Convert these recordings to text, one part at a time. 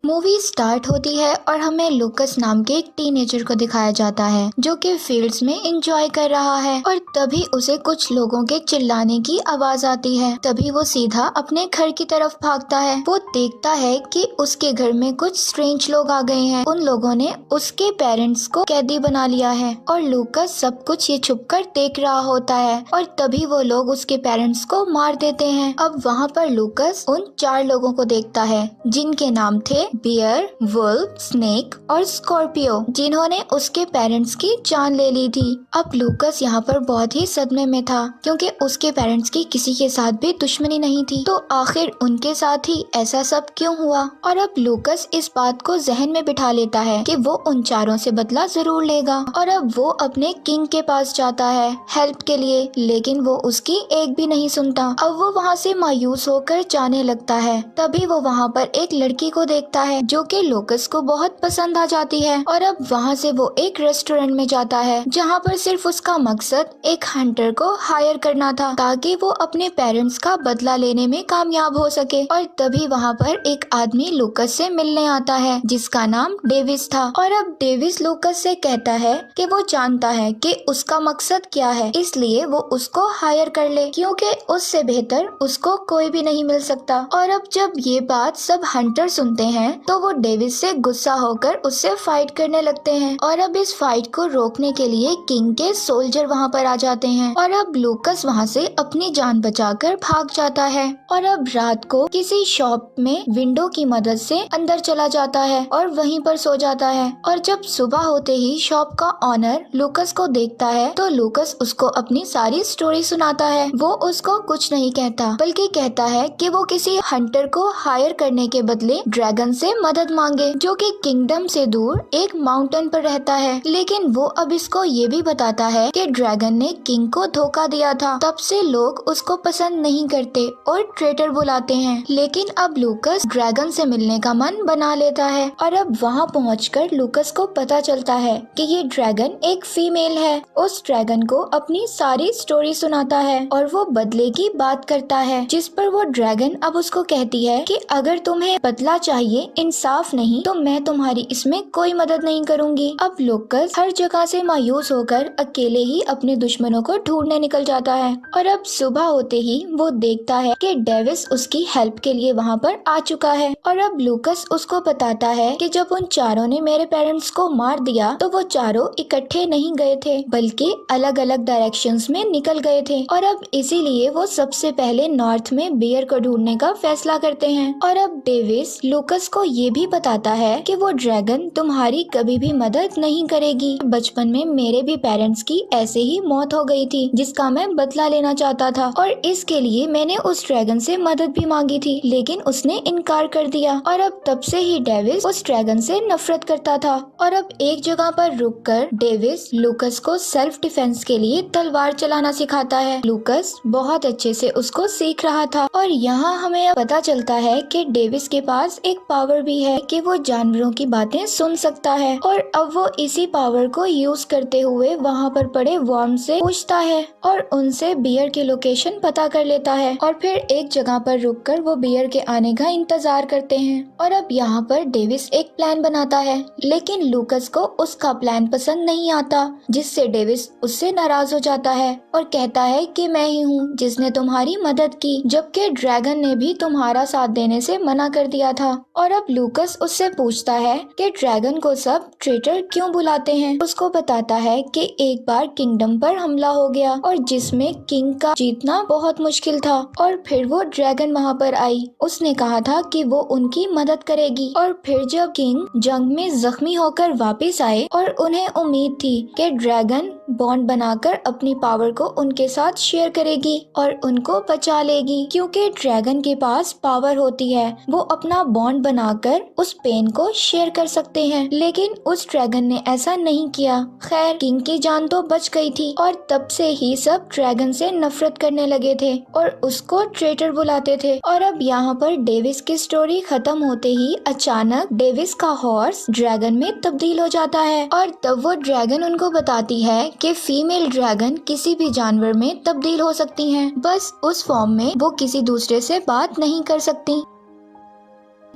Movie start होती है और हमें लूकस नाम के एक टीनेजर को दिखाया जाता है जो कि फील्ड्स में एंजॉय कर रहा है और तभी उसे कुछ लोगों के चिल्लाने की आवाज आती है। तभी वो सीधा अपने घर की तरफ भागता है। वो देखता है कि उसके घर में कुछ स्ट्रेंज लोग आ गए हैं। उन लोगों ने उसके पेरेंट्स को कैदी बना लिया है और लूकस सब कुछ ये छुपकर देख रहा होता है और तभी वो लोग उसके पेरेंट्स को मार देते हैं। अब वहाँ पर लूकस उन 4 लोगों को देखता है जिनके नाम थे बियर, वुल्फ, स्नेक और स्कॉर्पियो, जिन्होंने उसके पेरेंट्स की जान ले ली थी। अब लूकस यहाँ पर बहुत ही सदमे में था क्योंकि उसके पेरेंट्स की किसी के साथ भी दुश्मनी नहीं थी, तो आखिर उनके साथ ही ऐसा सब क्यों हुआ। और अब लूकस इस बात को जहन में बिठा लेता है कि वो उन 4 से बदला जरूर लेगा और अब वो अपने किंग के पास जाता है हेल्प के लिए, लेकिन वो उसकी एक भी नहीं सुनता। अब वो वहाँ से मायूस होकर जाने लगता है। तभी वो वहाँ पर एक लड़की को देखता है जो कि लूकस को बहुत पसंद आ जाती है और अब वहाँ से वो एक रेस्टोरेंट में जाता है जहाँ पर सिर्फ उसका मकसद एक हंटर को हायर करना था ताकि वो अपने पेरेंट्स का बदला लेने में कामयाब हो सके। और तभी वहाँ पर एक आदमी लूकस से मिलने आता है जिसका नाम डेविस था और अब डेविस लूकस से कहता है कि वो जानता है कि उसका मकसद क्या है, इसलिए वो उसको हायर कर ले क्योंकि उससे बेहतर उसको कोई भी नहीं मिल सकता। और अब जब ये बात सब हंटर सुनते हैं तो वो डेविस से गुस्सा होकर उससे फाइट करने लगते हैं और अब इस फाइट को रोकने के लिए किंग के सोल्जर वहाँ पर आ जाते हैं और अब लूकस वहाँ से अपनी जान बचाकर भाग जाता है और अब रात को किसी शॉप में विंडो की मदद से अंदर चला जाता है और वहीं पर सो जाता है। और जब सुबह होते ही शॉप का ऑनर लूकस को देखता है तो लूकस उसको अपनी सारी स्टोरी सुनाता है। वो उसको कुछ नहीं कहता बल्कि कहता है कि वो किसी हंटर को हायर करने के बदले ड्रैगन से मदद मांगे जो कि किंगडम से दूर एक माउंटेन पर रहता है। लेकिन वो अब इसको ये भी बताता है कि ड्रैगन ने किंग को धोखा दिया था, तब से लोग उसको पसंद नहीं करते और ट्रेटर बुलाते हैं। लेकिन अब लूकस ड्रैगन से मिलने का मन बना लेता है और अब वहाँ पहुंचकर लूकस को पता चलता है कि ये ड्रैगन एक फीमेल है। उस ड्रैगन को अपनी सारी स्टोरी सुनाता है और वो बदले की बात करता है, जिस पर वो ड्रैगन अब उसको कहती है कि अगर तुम्हें बदला चाहिए, इंसाफ नहीं, तो मैं तुम्हारी इसमें कोई मदद नहीं करूंगी। अब लूकस हर जगह से मायूस होकर अकेले ही अपने दुश्मनों को ढूंढने निकल जाता है और अब सुबह होते ही वो देखता है कि डेविस उसकी हेल्प के लिए वहाँ पर आ चुका है। और अब लूकस उसको बताता है कि जब उन 4 ने मेरे पेरेंट्स को मार दिया तो वो 4 इकट्ठे नहीं गए थे बल्कि अलग अलग डायरेक्शंस में निकल गए थे और अब इसीलिए वो सबसे पहले नॉर्थ में बियर को ढूंढने का फैसला करते हैं। और अब डेविस लूकस को ये भी बताता है कि वो ड्रैगन तुम्हारी कभी भी मदद नहीं करेगी। बचपन में मेरे भी पेरेंट्स की ऐसे ही मौत हो गई थी जिसका मैं बदला लेना चाहता था और इसके लिए मैंने उस ड्रैगन से मदद भी मांगी थी, लेकिन उसने इनकार कर दिया। और अब तब से ही डेविस उस ड्रैगन से नफरत करता था। और अब एक जगह पर रुककर डेविस लूकस को सेल्फ डिफेंस के लिए तलवार चलाना सिखाता है। लूकस बहुत अच्छे से उसको सीख रहा था और यहाँ हमें पता चलता है कि डेविस के पास एक पावर भी है कि वो जानवरों की बातें सुन सकता है और अब वो इसी पावर को यूज करते हुए वहाँ पर पड़े वर्म से पूछता है और उनसे बियर की लोकेशन पता कर लेता है और फिर एक जगह पर रुककर वो बियर के आने का इंतजार करते हैं। और अब यहाँ पर डेविस एक प्लान बनाता है, लेकिन लूकस को उसका प्लान पसंद नहीं आता, जिससे डेविस उससे नाराज हो जाता है और कहता है कि मैं ही हूँ जिसने तुम्हारी मदद की, जबकि ड्रैगन ने भी तुम्हारा साथ देने से मना कर दिया था। और अब लूकस उससे पूछता है कि ड्रैगन को सब ट्रेटर क्यों बुलाते हैं। उसको बताता है कि एक बार किंगडम पर हमला हो गया और जिसमें किंग का जीतना बहुत मुश्किल था और फिर वो ड्रैगन वहाँ पर आई। उसने कहा था कि वो उनकी मदद करेगी और फिर जब किंग जंग में जख्मी होकर वापस आए और उन्हें उम्मीद थी कि ड्रैगन बॉन्ड बनाकर अपनी पावर को उनके साथ शेयर करेगी और उनको बचा लेगी, क्योंकि ड्रैगन के पास पावर होती है, वो अपना बॉन्ड बनाकर उस पेन को शेयर कर सकते हैं, लेकिन उस ड्रैगन ने ऐसा नहीं किया। खैर किंग की जान तो बच गई थी और तब से ही सब ड्रैगन से नफरत करने लगे थे और उसको ट्रेटर बुलाते थे। और अब यहाँ पर डेविस की स्टोरी खत्म होते ही अचानक डेविस का हॉर्स ड्रैगन में तब्दील हो जाता है और तब वो ड्रैगन उनको बताती है कि फीमेल ड्रैगन किसी भी जानवर में तब्दील हो सकती हैं, बस उस फॉर्म में वो किसी दूसरे से बात नहीं कर सकती।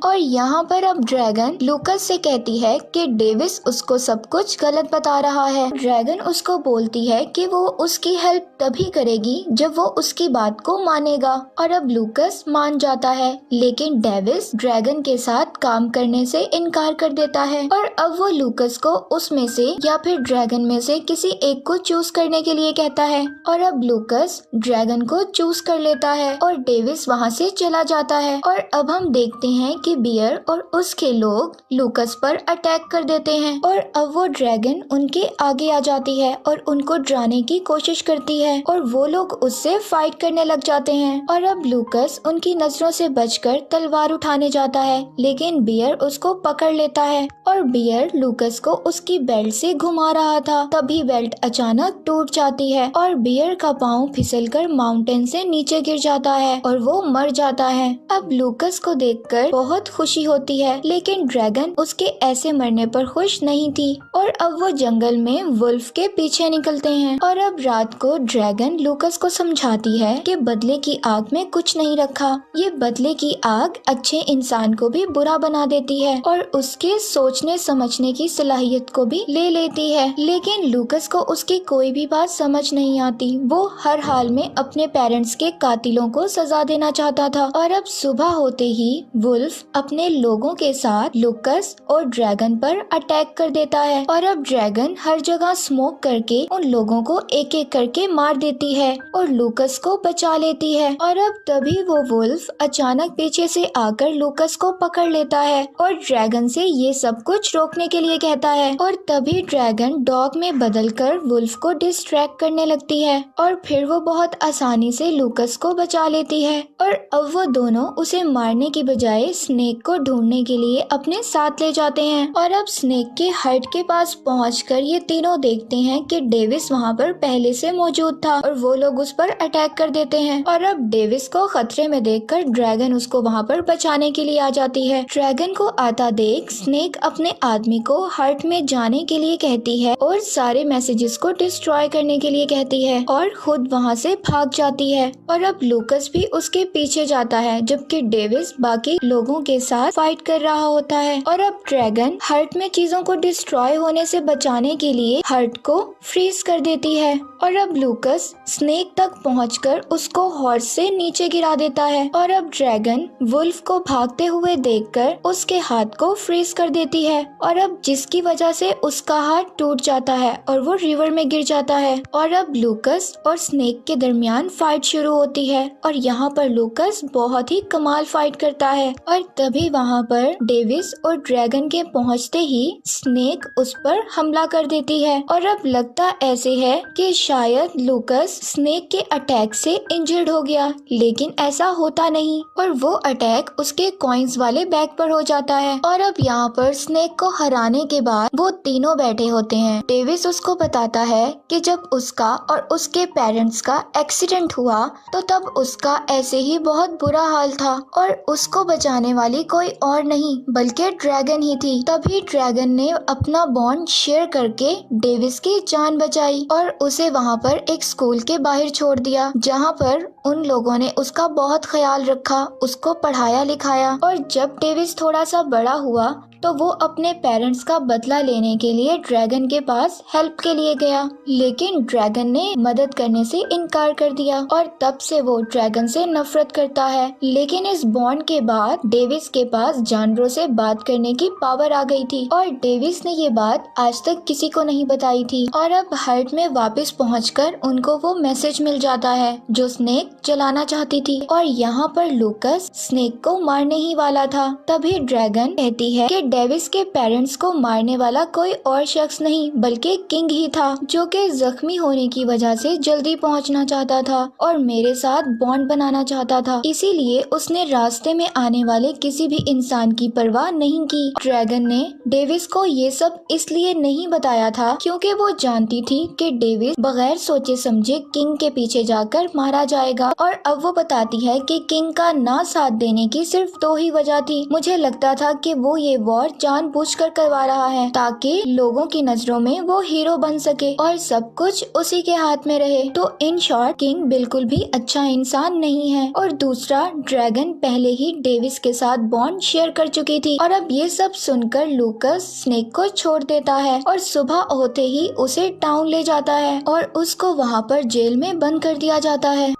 और यहाँ पर अब ड्रैगन लूकस से कहती है कि डेविस उसको सब कुछ गलत बता रहा है। ड्रैगन उसको बोलती है कि वो उसकी हेल्प तभी करेगी जब वो उसकी बात को मानेगा, और अब लूकस मान जाता है। लेकिन डेविस ड्रैगन के साथ काम करने से इनकार कर देता है और अब वो लूकस को उसमें से या फिर ड्रैगन में से किसी एक को चूज करने के लिए कहता है, और अब लूकस ड्रैगन को चूज कर लेता है और डेविस वहाँ से चला जाता है। और अब हम देखते हैं कि बियर और उसके लोग लूकस पर अटैक कर देते हैं और अब वो ड्रैगन उनके आगे आ जाती है और उनको डराने की कोशिश करती है और वो लोग उससे फाइट करने लग जाते हैं। और अब लूकस उनकी नजरों से बचकर तलवार उठाने जाता है, लेकिन बियर उसको पकड़ लेता है और बियर लूकस को उसकी बेल्ट से घुमा रहा था। तभी बेल्ट अचानक टूट जाती है और बियर का पाँव फिसलकर माउंटेन से नीचे गिर जाता है और वो मर जाता है। अब लूकस को देखकर बहुत खुशी होती है, लेकिन ड्रैगन उसके ऐसे मरने पर खुश नहीं थी और अब वो जंगल में वुल्फ के पीछे निकलते हैं। और अब रात को ड्रैगन लूकस को समझाती है कि बदले की आग में कुछ नहीं रखा, ये बदले की आग अच्छे इंसान को भी बुरा बना देती है और उसके सोचने समझने की सलाहियत को भी ले लेती है। लेकिन लूकस को उसकी कोई भी बात समझ नहीं आती। वो हर हाल में अपने पेरेंट्स के कातिलों को सजा देना चाहता था। और अब सुबह होते ही वुल्फ अपने लोगों के साथ लूकस और ड्रैगन पर अटैक कर देता है और अब ड्रैगन हर जगह स्मोक करके उन लोगों को एक एक करके मार देती है और लूकस को बचा लेती है। और अब तभी वो वुल्फ अचानक पीछे से आकर लूकस को पकड़ लेता है और ड्रैगन से ये सब कुछ रोकने के लिए कहता है और तभी ड्रैगन डॉग में बदलकर वुल्फ को डिस्ट्रैक्ट करने लगती है और फिर वो बहुत आसानी से लूकस को बचा लेती है। और अब वो दोनों उसे मारने की बजाय स्नेक को ढूंढने के लिए अपने साथ ले जाते हैं। और अब स्नेक के हट के पास पहुंचकर ये तीनों देखते हैं कि डेविस वहाँ पर पहले से मौजूद था और वो लोग उस पर अटैक कर देते हैं। और अब डेविस को खतरे में देखकर ड्रैगन उसको वहाँ पर बचाने के लिए आ जाती है। ड्रैगन को आता देख स्नेक अपने आदमी को हट में जाने के लिए कहती है और सारे मैसेजेस को डिस्ट्रॉय करने के लिए कहती है और खुद वहाँ से भाग जाती है। और अब लूकस भी उसके पीछे जाता है, जबकि डेविस बाकी लोगों के साथ फाइट कर रहा होता है। और अब ड्रैगन हर्ट में चीजों को डिस्ट्रॉय होने से बचाने के लिए हर्ट को फ्रीज कर देती है और अब लूकस स्नेक तक पहुंचकर उसको हॉर्स से नीचे गिरा देता है। और अब ड्रैगन वुल्फ को भागते हुए देखकर उसके हाथ को फ्रीज कर देती है और अब जिसकी वजह से उसका हाथ टूट जाता है और वो रिवर में गिर जाता है। और अब लूकस और स्नेक के दरमियान फाइट शुरू होती है और यहाँ पर लूकस बहुत ही कमाल फाइट करता है और तभी वहाँ पर डेविस और ड्रैगन के पहुँचते ही स्नेक उस पर हमला कर देती है। और अब लगता ऐसे है कि शायद लूकस स्नेक के अटैक से इंजर्ड हो गया, लेकिन ऐसा होता नहीं और वो अटैक उसके कॉइन्स वाले बैग पर हो जाता है। और अब यहाँ पर स्नेक को हराने के बाद वो तीनों बैठे होते हैं। डेविस उसको बताता है कि जब उसका और उसके पेरेंट्स का एक्सीडेंट हुआ तो तब उसका ऐसे ही बहुत बुरा हाल था और उसको बचाने वाली कोई और नहीं बल्कि ड्रैगन ही थी। तभी ड्रैगन ने अपना बॉन्ड शेयर करके डेविस की जान बचाई और उसे वहाँ पर एक स्कूल के बाहर छोड़ दिया, जहाँ पर उन लोगों ने उसका बहुत ख्याल रखा, उसको पढ़ाया लिखाया। और जब डेविस थोड़ा सा बड़ा हुआ तो वो अपने पेरेंट्स का बदला लेने के लिए ड्रैगन के पास हेल्प के लिए गया, लेकिन ड्रैगन ने मदद करने से इनकार कर दिया और तब से वो ड्रैगन से नफरत करता है। लेकिन इस बॉन्ड के बाद डेविस के पास जानवरों से बात करने की पावर आ गई थी और डेविस ने ये बात आज तक किसी को नहीं बताई थी। और अब हर्ट में वापस पहुंचकर उनको वो मैसेज मिल जाता है जो स्नेक जलाना चाहती थी और यहाँ पर लूकस स्नेक को मारने ही वाला था। तभी ड्रैगन कहती है कि डेविस के पेरेंट्स को मारने वाला कोई और शख्स नहीं बल्कि किंग ही था, जो कि जख्मी होने की वजह से जल्दी पहुंचना चाहता था और मेरे साथ बॉन्ड बनाना चाहता था, इसीलिए उसने रास्ते में आने वाले किसी भी इंसान की परवाह नहीं की। ड्रैगन ने डेविस को ये सब इसलिए नहीं बताया था क्योंकि वो जानती थी कि डेविस बगैर सोचे समझे किंग के पीछे जाकर मारा जाएगा। और अब वो बताती है कि किंग का ना साथ देने की सिर्फ 2 ही वजह थी। मुझे लगता था कि वो ये वॉर और जानबूझकर करवा रहा है ताकि लोगों की नजरों में वो हीरो बन सके और सब कुछ उसी के हाथ में रहे। तो इन शॉर्ट किंग बिल्कुल भी अच्छा इंसान नहीं है। और दूसरा, ड्रैगन पहले ही डेविस के साथ बॉन्ड शेयर कर चुकी थी और अब ये सब सुनकर लूकस स्नेक को छोड़ देता है और सुबह होते ही उसे टाउन ले जाता है और उसको वहाँ पर जेल में बंद कर दिया जाता है।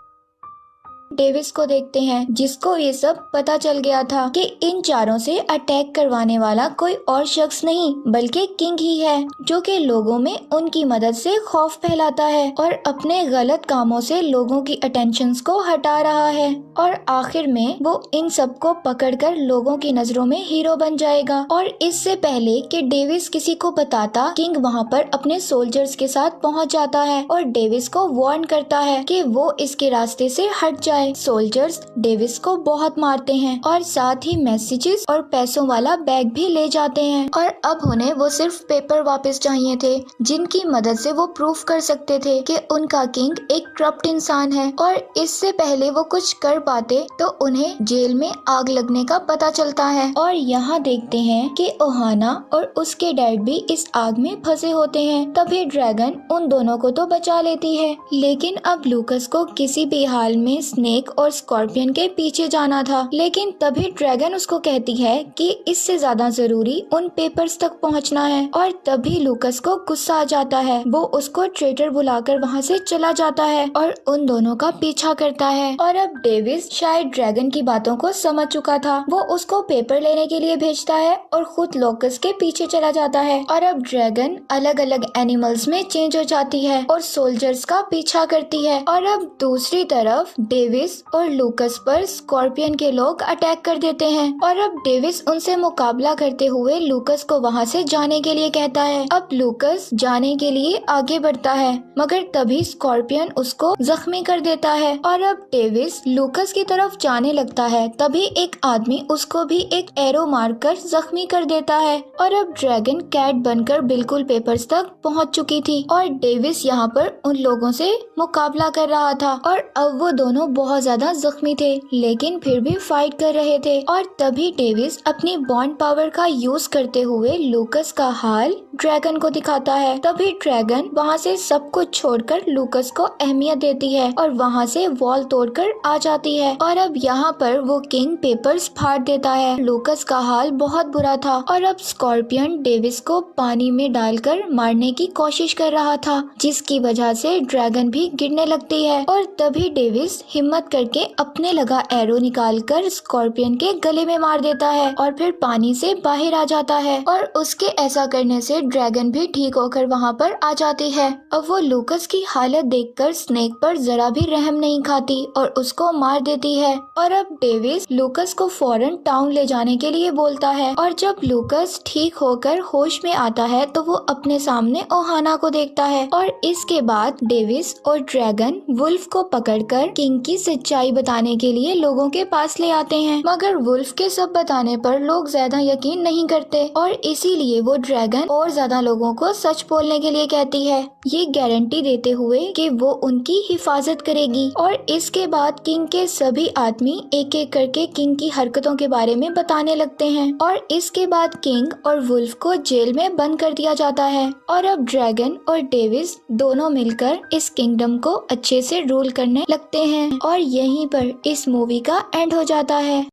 डेविस को देखते हैं जिसको ये सब पता चल गया था कि इन चारों से अटैक करवाने वाला कोई और शख्स नहीं बल्कि किंग ही है, जो कि लोगों में उनकी मदद से खौफ फैलाता है और अपने गलत कामों से लोगों की अटेंशंस को हटा रहा है। और आखिर में वो इन सबको पकड़कर लोगों की नजरों में हीरो बन जाएगा। और इससे पहले कि डेविस किसी को बताता, किंग वहाँ पर अपने सोल्जर्स के साथ पहुँच जाता है और डेविस को वार्न करता है कि वो इसके रास्ते से हट जाए। सोल्जर्स डेविस को बहुत मारते हैं और साथ ही मैसेजेस और पैसों वाला बैग भी ले जाते हैं। और अब उन्हें वो सिर्फ पेपर वापस चाहिए थे जिनकी मदद से वो प्रूफ कर सकते थे कि उनका किंग एक करप्ट इंसान है। और इससे पहले वो कुछ कर पाते तो उन्हें जेल में आग लगने का पता चलता है। और यहाँ देखते हैं कि ओहाना और उसके डैड भी इस आग में फंसे होते हैं। तभी ड्रैगन उन दोनों को तो बचा लेती है, लेकिन अब लूकस को किसी भी हाल में स्नेक और स्कॉर्पियन के पीछे जाना था। लेकिन तभी ड्रैगन उसको कहती है कि इससे ज्यादा जरूरी उन पेपर्स तक पहुंचना है। और तभी लूकस को गुस्सा आ जाता है, वो उसको ट्रेटर बुलाकर वहां से चला जाता है और उन दोनों का पीछा करता है। और अब डेविस शायद ड्रैगन की बातों को समझ चुका था, वो उसको पेपर लेने के लिए भेजता है और खुद लूकस के पीछे चला जाता है। और अब ड्रैगन अलग अलग एनिमल्स में चेंज हो जाती है और सोल्जर्स का पीछा करती है। और अब दूसरी तरफ डेविस और लूकस पर स्कॉर्पियन के लोग अटैक कर देते हैं। और अब डेविस उनसे मुकाबला करते हुए लूकस को वहां से जाने के लिए कहता है। अब लूकस जाने के लिए आगे बढ़ता है, मगर तभी स्कॉर्पियन उसको जख्मी कर देता है। और अब डेविस लूकस की तरफ जाने लगता है, तभी एक आदमी उसको भी एक एरो मारकर जख्मी कर देता है। और अब ड्रैगन कैट बनकर बिल्कुल पेपर्स तक पहुंच चुकी थी और डेविस यहाँ पर उन लोगों से मुकाबला कर रहा था। और अब वो दोनों बहुत ज्यादा जख्मी थे, लेकिन फिर भी फाइट कर रहे थे। और तभी डेविस अपनी बॉन्ड पावर का यूज करते हुए लूकस का हाल ड्रैगन को दिखाता है। तभी ड्रैगन वहाँ से सब कुछ छोड़कर लूकस को अहमियत देती है और वहाँ से वॉल तोड़कर आ जाती है। और अब यहाँ पर वो किंग पेपर्स फाड़ देता है। लूकस का हाल बहुत बुरा था और अब स्कॉर्पियन डेविस को पानी में डालकर मारने की कोशिश कर रहा था, जिसकी वजह से ड्रैगन भी गिरने लगती है। और तभी डेविस हिम्मत करके अपने लगा एरो निकालकर स्कॉर्पियन के गले में मार देता है और फिर पानी से बाहर आ जाता है। और उसके ऐसा करने से ड्रैगन भी ठीक होकर वहाँ पर आ जाती है। अब वो लूकस की हालत देखकर स्नेक पर जरा भी रहम नहीं खाती और उसको मार देती है। और अब डेविस लूकस को फौरन टाउन ले जाने के लिए बोलता है। और जब लूकस ठीक होकर होश में आता है तो वो अपने सामने ओहाना को देखता है। और इसके बाद डेविस और ड्रैगन वुल्फ को पकड़कर किंग की सच्चाई बताने के लिए लोगों के पास ले आते हैं, मगर वुल्फ के सब बताने पर लोग ज्यादा यकीन नहीं करते और इसीलिए वो ड्रैगन और ज्यादा लोगों को सच बोलने के लिए कहती है, ये गारंटी देते हुए कि वो उनकी हिफाजत करेगी। और इसके बाद किंग के सभी आदमी एक एक करके किंग की हरकतों के बारे में बताने लगते हैं और इसके बाद किंग और वुल्फ को जेल में बंद कर दिया जाता है। और अब ड्रैगन और डेविस दोनों मिलकर इस किंगडम को अच्छे से रूल करने लगते हैं और यहीं पर इस मूवी का एंड हो जाता है।